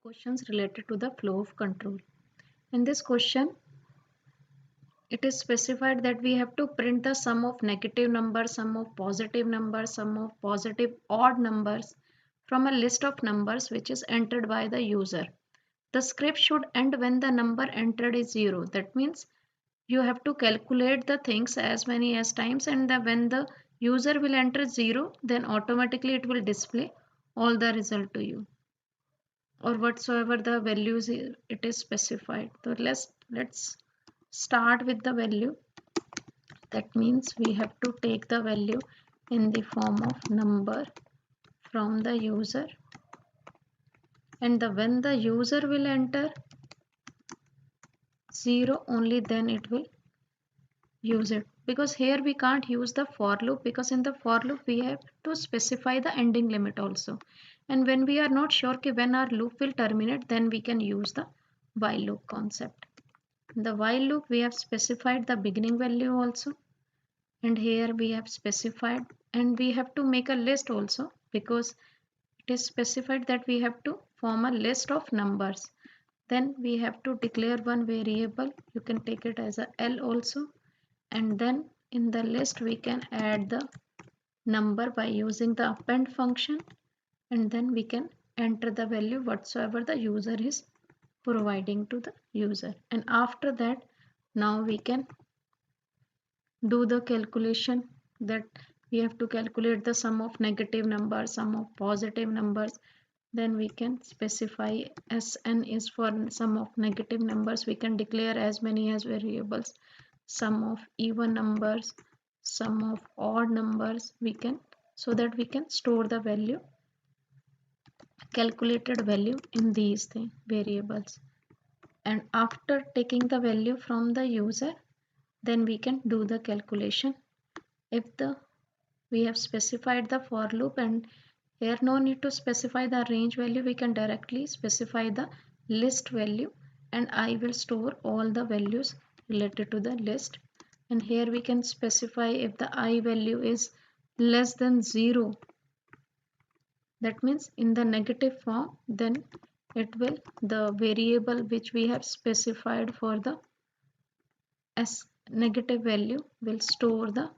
questions related to the flow of control. In this question, it is specified that we have to print the sum of negative numbers, sum of positive numbers, sum of positive odd numbers from a list of numbers which is entered by the user. The script should end when the number entered is 0. That means you have to calculate the things as many as times, and when the user will enter 0, then automatically it will display all the result to you, or whatsoever the values it is specified. So let's start with the value. That means we have to take the value in the form of number from the user, and when the user will enter 0, only then it will use it. Because here we can't use the for loop, because in the for loop we have to specify the ending limit also, and when we are not sure when our loop will terminate, then we can use the while loop concept. In the while loop we have specified the beginning value also, and here we have specified, and we have to make a list also, because it is specified that we have to form a list of numbers. Then we have to declare one variable, you can take it as a L also, and then in the list we can add the number by using the append function, and then we can enter the value whatsoever the user is providing to the user. And after that, now we can do the calculation, that we have to calculate the sum of negative numbers, sum of positive numbers. Then we can specify Sn is for sum of negative numbers, we can declare as many as variables, sum of even numbers, sum of odd numbers, we can, so that we can store the value, calculated value, in these variables. And after taking the value from the user, then we can do the calculation. If we have specified the for loop, and here no need to specify the range value, we can directly specify the list value, and I will store all the values related to the list. And here we can specify if the I value is less than 0, that means in the negative form, then it will, the variable which we have specified for the as negative value will store the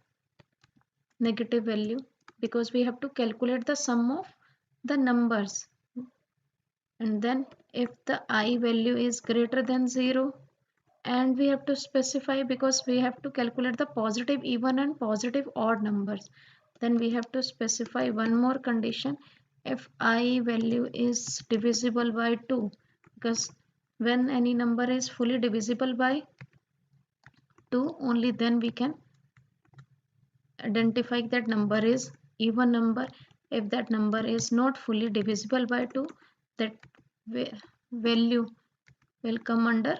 negative value, because we have to calculate the sum of the numbers. And then if the I value is greater than 0, and we have to specify, because we have to calculate the positive even and positive odd numbers, then we have to specify one more condition, if I value is divisible by 2, because when any number is fully divisible by 2, only then we can identify that number is even number. If that number is not fully divisible by 2, that value will come under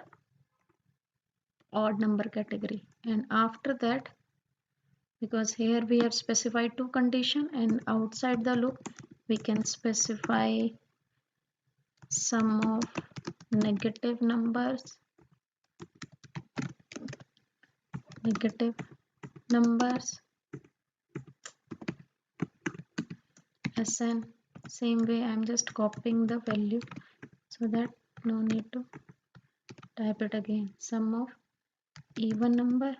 odd number category. And after that, because here we have specified two conditions, and outside the loop we can specify sum of negative numbers, Sn. Same way I'm just copying the value, so that no need to type it again. Sum of even number,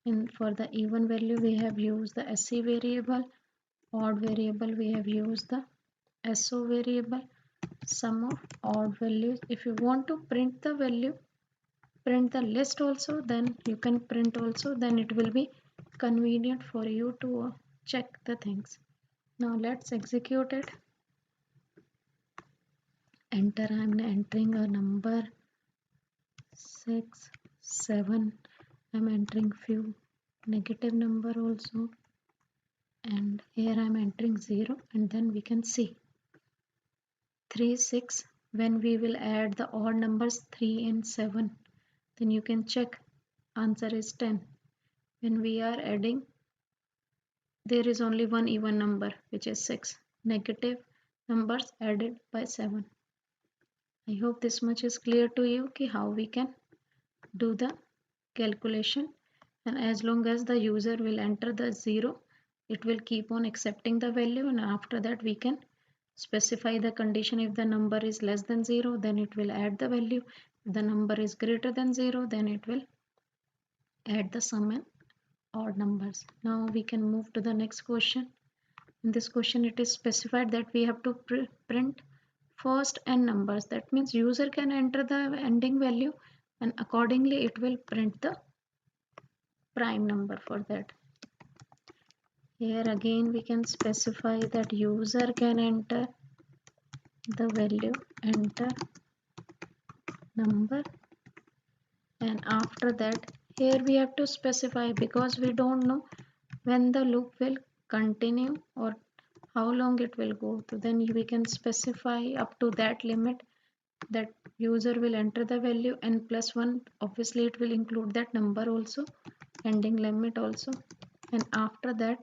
and for the even value we have used the SC variable, odd variable we have used the SO variable, sum of odd values. If you want to print the value, print the list also, then you can print also, then it will be convenient for you to check the things. Now let's execute it. Enter, I'm entering a number 6, 7, I'm entering few negative number also, and here I'm entering 0, and then we can see 3, 6. When we will add the odd numbers 3 and 7, then you can check, answer is 10. When we are adding, there is only one even number, which is 6. Negative numbers added by 7. I hope this much is clear to you ki how we can do the calculation. And as long as the user will enter the 0, it will keep on accepting the value, and after that we can specify the condition. If the number is less than 0, then it will add the value. If the number is greater than 0, then it will add the sum and odd numbers. Now we can move to the next question. In this question it is specified that we have to print first n numbers. That means user can enter the ending value and accordingly it will print the prime number for that. Here again we can specify that user can enter the value, enter number, and after that here we have to specify, because we don't know when the loop will continue or how long it will go. So then we can specify up to that limit that user will enter the value n plus 1. Obviously it will include that number also, ending limit also. And after that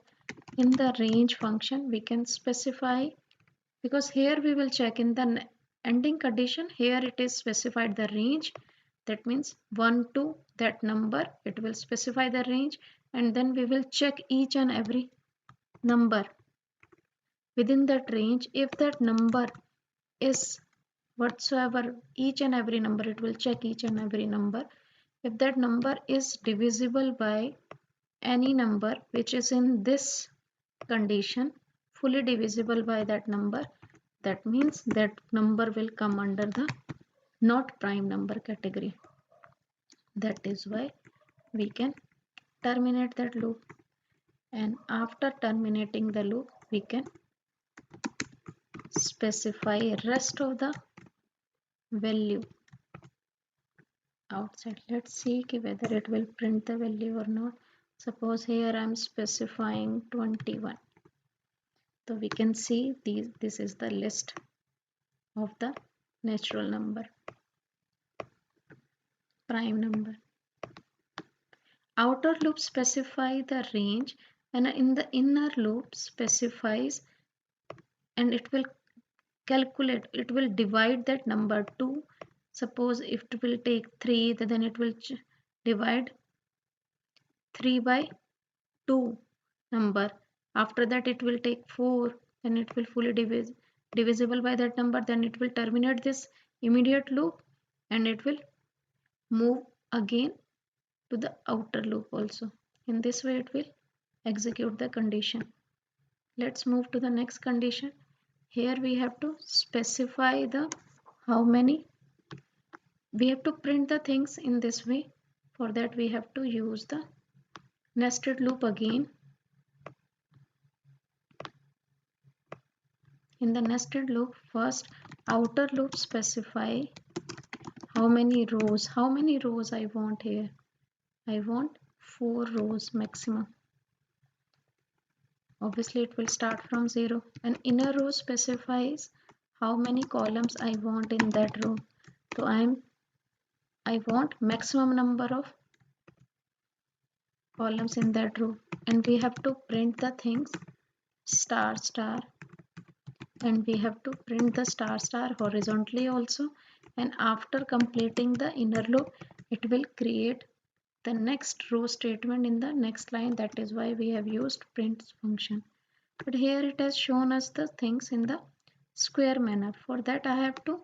in the range function we can specify, because here we will check in the ending condition, here it is specified the range. That means 1 to that number it will specify the range, and then we will check each and every number within that range. If that number is whatsoever, each and every number, it will check each and every number. If that number is divisible by any number which is in this condition, fully divisible by that number, that means that number will come under the not prime number category. That is why we can terminate that loop, and after terminating the loop we can specify rest of the value outside. Let's see whether it will print the value or not. Suppose here I am specifying 21. So we can see this is the list of the natural number, prime number. Outer loop specify the range, and in the inner loop specifies, and it will calculate, it will divide that number 2. Suppose if it will take 3, then it will divide 3 by 2 number. After that it will take 4, then it will fully divisible by that number, then it will terminate this immediate loop and it will move again to the outer loop also. In this way it will execute the condition. Let's move to the next condition. Here we have to specify the how many, we have to print the things in this way. For that we have to use the nested loop again. In the nested loop, first outer loop specify how many rows I want here. I want 4 rows maximum. Obviously it will start from 0, and inner row specifies how many columns I want in that row. So I want maximum number of columns in that row, and we have to print the things star star, and we have to print the star star horizontally also. And after completing the inner loop it will create the next row statement in the next line. That is why we have used print function. But here it has shown us the things in the square manner. For that I have to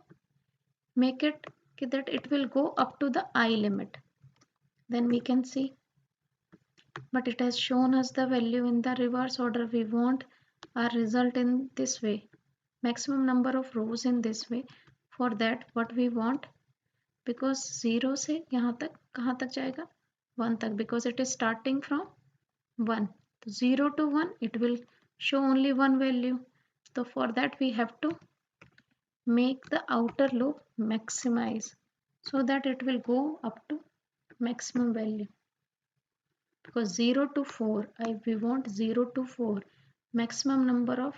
make it that it will go up to the I limit, then we can see. But it has shown us the value in the reverse order. We want our result in this way, maximum number of rows in this way. For that what we want, because 0 से यहाँ तक कहाँ तक जाएगा, 1 तक, because it is starting from 1. 0 to 1 it will show only one value. So for that we have to make the outer loop maximize so that it will go up to maximum value. Because 0 to 4, we want 0 to 4 maximum number of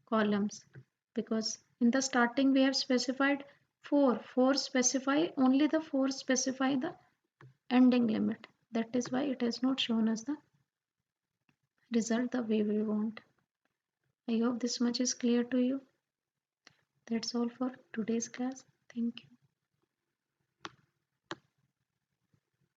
columns, because in the starting we have specified 4 specify, only the 4 specify the ending limit. That is why it has not shown us the result the way we want. I hope this much is clear to you. That's all for today's class. Thank you.